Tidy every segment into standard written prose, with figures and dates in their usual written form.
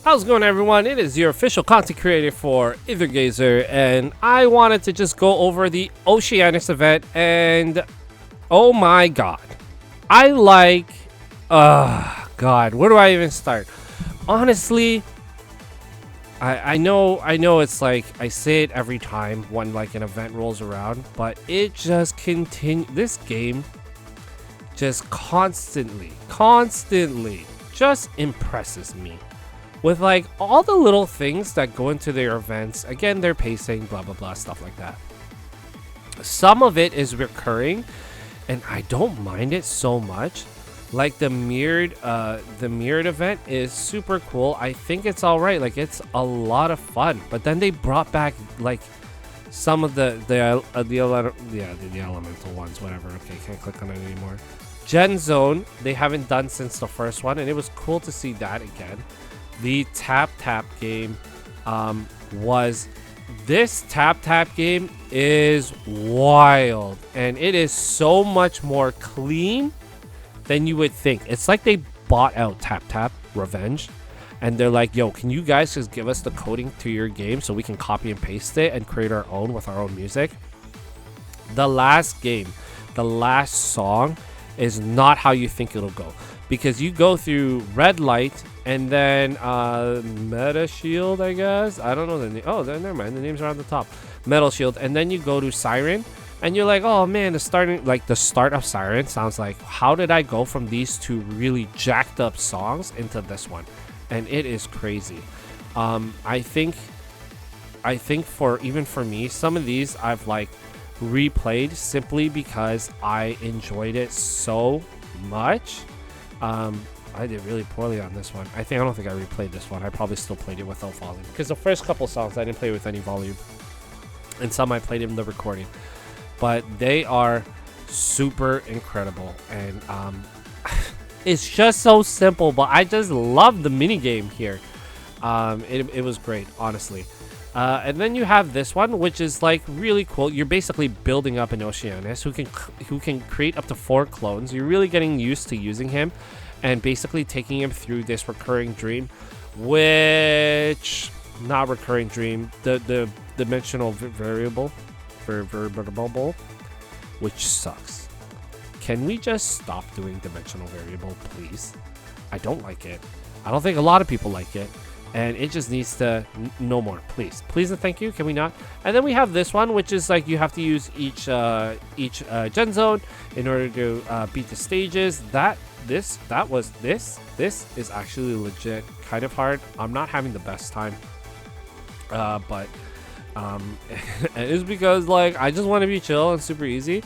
How's it going, everyone? It is your official content creator for Aether, and I wanted to just go over the Oceanus event, and oh my god. I like... God, where do I even start? Honestly, I know it's like, I say it every time when like an event rolls around, but it just this game just constantly just impresses me. With like all the little things that go into their events. Again, their pacing, blah blah blah, stuff like that. Some of it is recurring, and I don't mind it so much. Like the mirrored event is super cool. I think it's all right. Like, it's a lot of fun. But then they brought back like some of the elemental ones. Whatever. Okay, can't click on it anymore. Gen Zone they haven't done since the first one, and it was cool to see that again. The tap game was this tap game is wild, and it is so much more clean than you would think. It's like they bought out tap Revenge, and they're like, yo, can you guys just give us the coding to your game so we can copy and paste it and create our own with our own music? The last song is not how you think it'll go, because you go through Red Light and then Meta Shield, I guess. I don't know the name. Oh, never mind. The names are on the top. Metal Shield, and then you go to Siren, and you're like, oh man, the start of Siren sounds like, how did I go from these two really jacked up songs into this one? And it is crazy. I think for me, some of these I've like replayed simply because I enjoyed it so much. I did really poorly on this one. I don't think I replayed this one. I probably still played it without volume, because the first couple songs I didn't play with any volume, and some I played in the recording. But they are super incredible, and it's just so simple, but I just love the mini game here. It was great, honestly. And then you have this one, which is like really cool. You're basically building up an Oceanus who can create up to 4 clones. You're really getting used to using him and basically taking him through this recurring dream, which not recurring dream, the dimensional variable, which sucks. Can we just stop doing dimensional variable, please? I don't like it. I don't think a lot of people like it. And it just needs to no more, please and thank you. Can we not? And then we have this one, which is like you have to use each gen zone in order to beat the stages. This is actually legit kind of hard. I'm not having the best time, but it's because like I just want to be chill and super easy.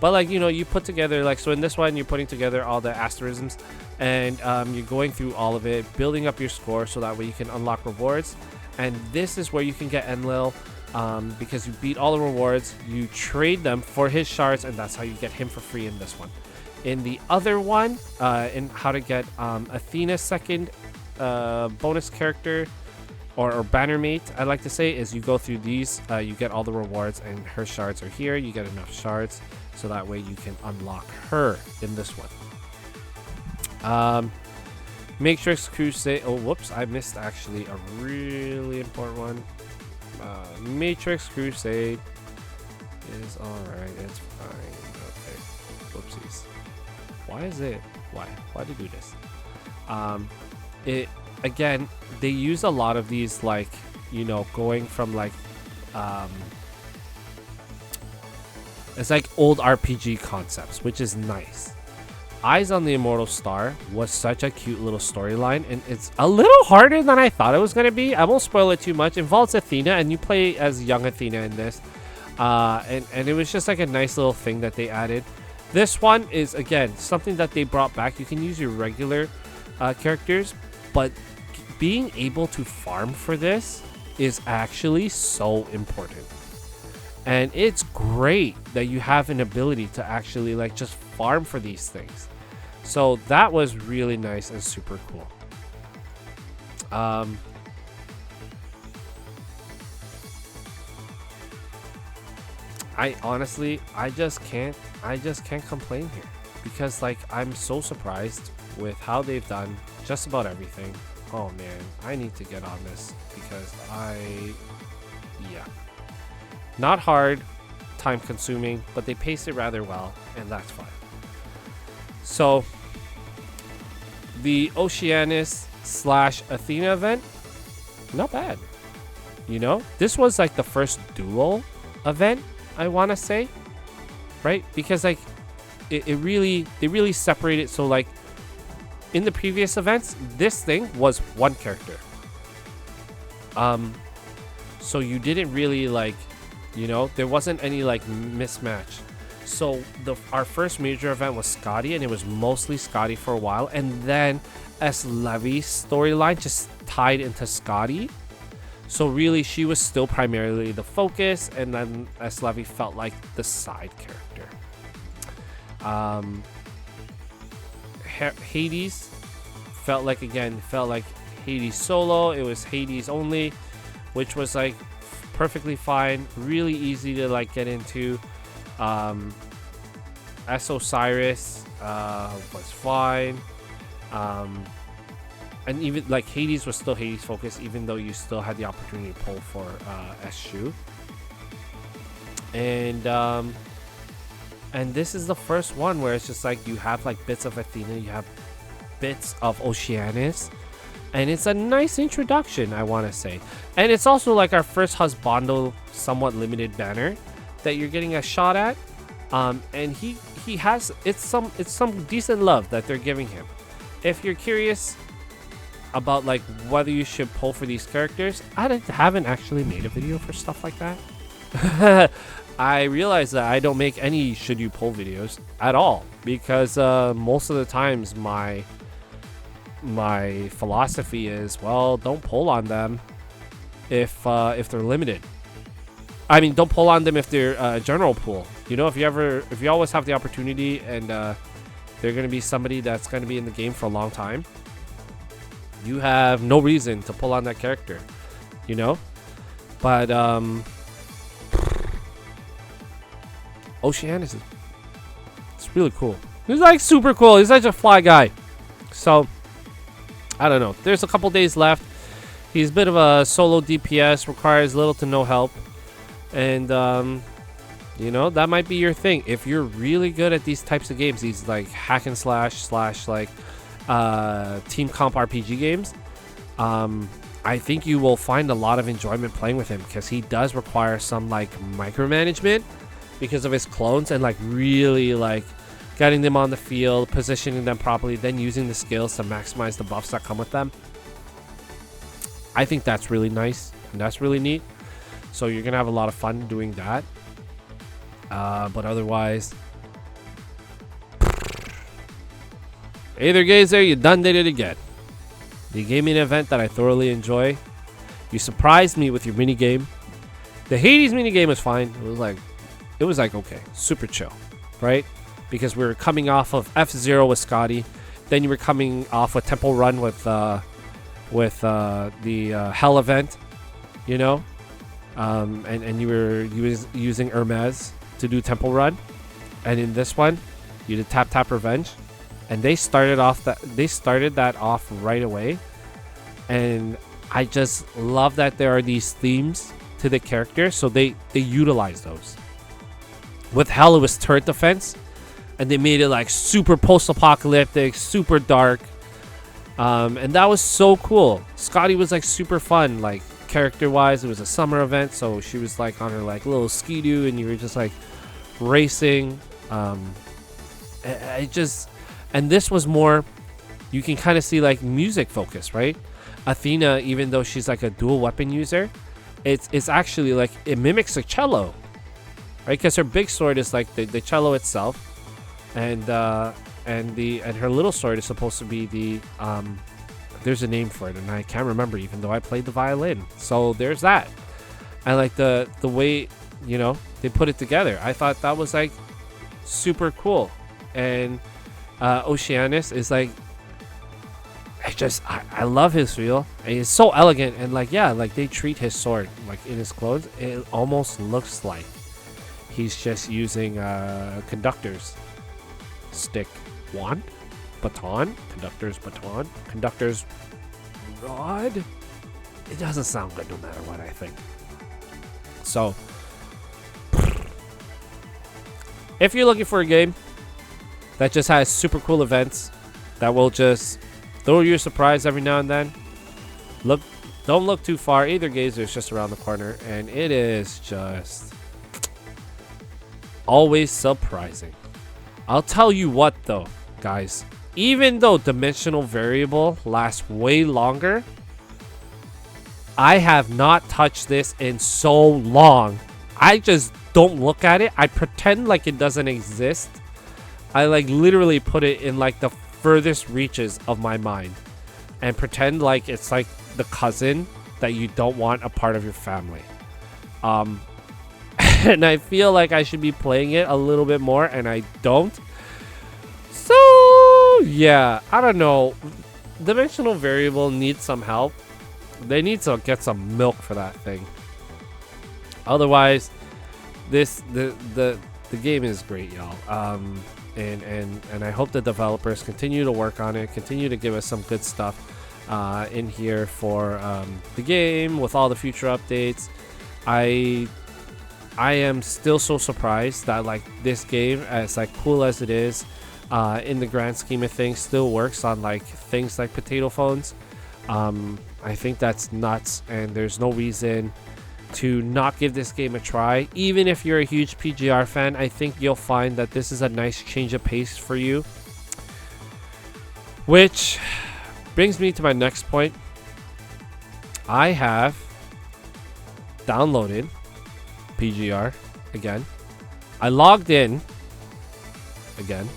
But like, you know, you put together, like, so in this one, you're putting together all the asterisms, and you're going through all of it, building up your score so that way you can unlock rewards. And this is where you can get Enlil, because you beat all the rewards, you trade them for his shards, and that's how you get him for free in this one. In the other one, in how to get Athena's second bonus character, or banner mate, I like to say, is you go through these, you get all the rewards, and her shards are here. You get enough shards so that way you can unlock her in this one. Matrix Crusade. Oh, whoops, I missed actually a really important one. Matrix Crusade is alright. It's fine. Okay. Whoopsies. Why is it? Why did it do this? It again, they use a lot of these, like, you know, going from like it's like old RPG concepts, which is nice. Eyes on the Immortal Star was such a cute little storyline, and it's a little harder than I thought it was going to be. I won't spoil it too much. It involves Athena, and you play as young Athena in this. And it was just like a nice little thing that they added. This one is, again, something that they brought back. You can use your regular characters, but being able to farm for this is actually so important. And it's great that you have an ability to actually like just farm for these things. So that was really nice and super cool. I honestly, I just can't complain here, because like I'm so surprised with how they've done just about everything. Oh man, I need to get on this because yeah. Not hard, time consuming, but they pace it rather well, and that's fine. So, the Oceanus / Athena event, not bad. You know, this was like the first dual event, I want to say, right? Because like they really separated. So like in the previous events, this thing was one character. So you didn't really like, you know, there wasn't any like mismatch. So our first major event was Scotty, and it was mostly Scotty for a while, and then S. Levy's storyline just tied into Scotty. So really, she was still primarily the focus, and then S. Levy felt like the side character. Hades felt like Hades solo. It was Hades only, which was like perfectly fine, really easy to like get into. S. Osiris was fine. And even like Hades was still Hades focused, even though you still had the opportunity to pull for S. Shu. And this is the first one where it's just like you have like bits of Athena, you have bits of Oceanus, and it's a nice introduction, I want to say. And it's also like our first husbando somewhat limited banner that you're getting a shot at. And he has it's some decent love that they're giving him. If you're curious about like whether you should pull for these characters, I haven't actually made a video for stuff like that. I realize that I don't make any should you pull videos at all, because most of the times my philosophy is, well, don't pull on them if they're limited. I mean, don't pull on them if they're a general pool. You know, if you always have the opportunity and they're going to be somebody that's going to be in the game for a long time, you have no reason to pull on that character, you know? But Oceanus is, it's really cool. He's like super cool. He's such a fly guy. So I don't know. There's a couple days left. He's a bit of a solo DPS, requires little to no help. And you know, that might be your thing. If you're really good at these types of games, these like hack and slash like team comp RPG games, I think you will find a lot of enjoyment playing with him, because he does require some like micromanagement because of his clones, and like really like getting them on the field, positioning them properly, then using the skills to maximize the buffs that come with them. I think that's really nice and that's really neat. So you're gonna have a lot of fun doing that. But otherwise, Aether Gazer, you done did it again. You gave me an event that I thoroughly enjoy. You surprised me with your mini game. The Hades mini game was fine. It was like okay, super chill, right? Because we were coming off of F0 with Scotty, then you were coming off a Temple Run with the Hell event, you know, and you were using Hermes to do Temple Run, and in this one, you did Tap Revenge, and they started that off right away, and I just love that there are these themes to the character, so they utilize those. With Hell, it was turret defense, and they made it like super post-apocalyptic, super dark, and that was so cool. Scotty was like super fun, like character-wise. It was a summer event, so she was like on her like little ski-doo, and you were just like racing. And this was more, you can kind of see like music focus, right? Athena, even though she's like a dual weapon user, it's actually like it mimics a cello, right? Because her big sword is like the cello itself, and her little sword is supposed to be the there's a name for it, and I can't remember, even though I played the violin. So there's that. I like the way, you know, they put it together. I thought that was like super cool. And Oceanus is like, I love his feel. It's so elegant, and like, yeah, like they treat his sword like in his clothes. It almost looks like he's just using conductor's stick wand, baton, conductor's god, it doesn't sound good no matter what, I think. So, if you're looking for a game that just has super cool events that will just throw you a surprise every now and then, don't look too far. Aether Gazer is just around the corner, and it is just always surprising. I'll tell you what though, guys, even though dimensional variable lasts way longer, I have not touched this in so long. I just don't look at it. I pretend like it doesn't exist. I like literally put it in like the furthest reaches of my mind and pretend like it's like the cousin that you don't want a part of your family. And I feel like I should be playing it a little bit more, and I don't. So yeah, I don't know. Dimensional variable needs some help. They need to get some milk for that thing. Otherwise, the game is great, y'all. And I hope the developers continue to work on it, continue to give us some good stuff in here for the game with all the future updates. I am still so surprised that like this game, as like cool as it is, in the grand scheme of things, still works on like things like potato phones. I think that's nuts, and there's no reason to not give this game a try. Even if you're a huge PGR fan, I think you'll find that this is a nice change of pace for you. Which brings me to my next point. I have downloaded PGR again. I logged in again,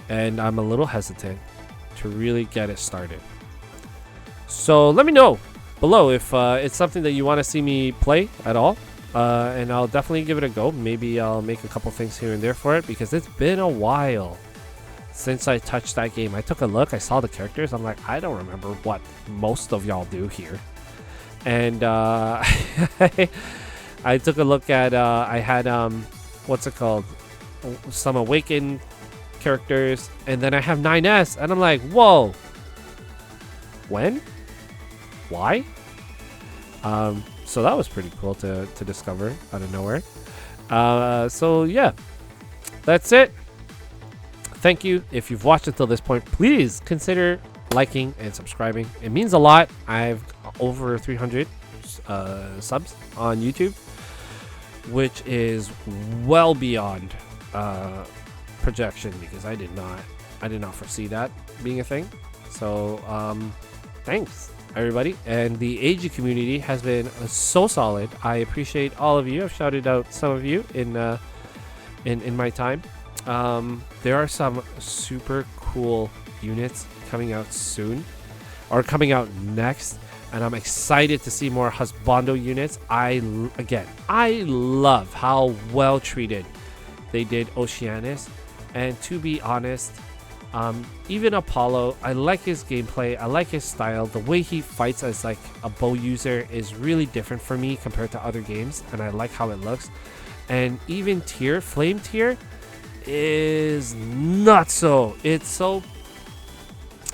and I'm a little hesitant to really get it started. So let me know below if it's something that you want to see me play at all, and I'll definitely give it a go. Maybe I'll make a couple things here and there for it, because it's been a while since I touched that game. I took a look, I saw the characters, I'm like, I don't remember what most of y'all do here. And I took a look at I had what's it called, some Awakened characters, and then I have 9S, and I'm like, whoa, when? Why? So that was pretty cool to discover out of nowhere. So yeah, that's it. Thank you. If you've watched until this point, please consider liking and subscribing. It means a lot. I've over 300 subs on YouTube, which is well beyond projection, because I did not foresee that being a thing. So thanks everybody, and the AG community has been so solid. I appreciate all of you. I've shouted out some of you in my time. There are some super cool units coming out soon, or coming out next, and I'm excited to see more husbando units. I love how well treated they did Oceanus, and to be honest, even Apollo, I like his gameplay, I like his style. The way he fights as like a bow user is really different for me compared to other games, and I like how it looks. And even Flame Tier is not so. It's so,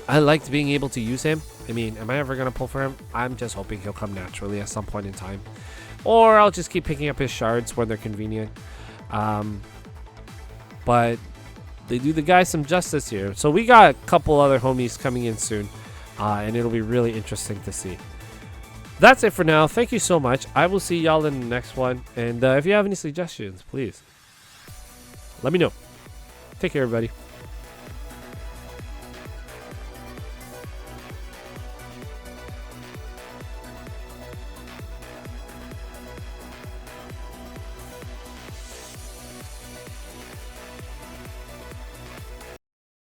I liked being able to use him. I mean, am I ever gonna pull for him? I'm just hoping he'll come naturally at some point in time, or I'll just keep picking up his shards when they're convenient. But they do the guy some justice here. So we got a couple other homies coming in soon, and it'll be really interesting to see. That's it for now. Thank you so much. I will see y'all in the next one, and if you have any suggestions, please let me know. Take care, everybody.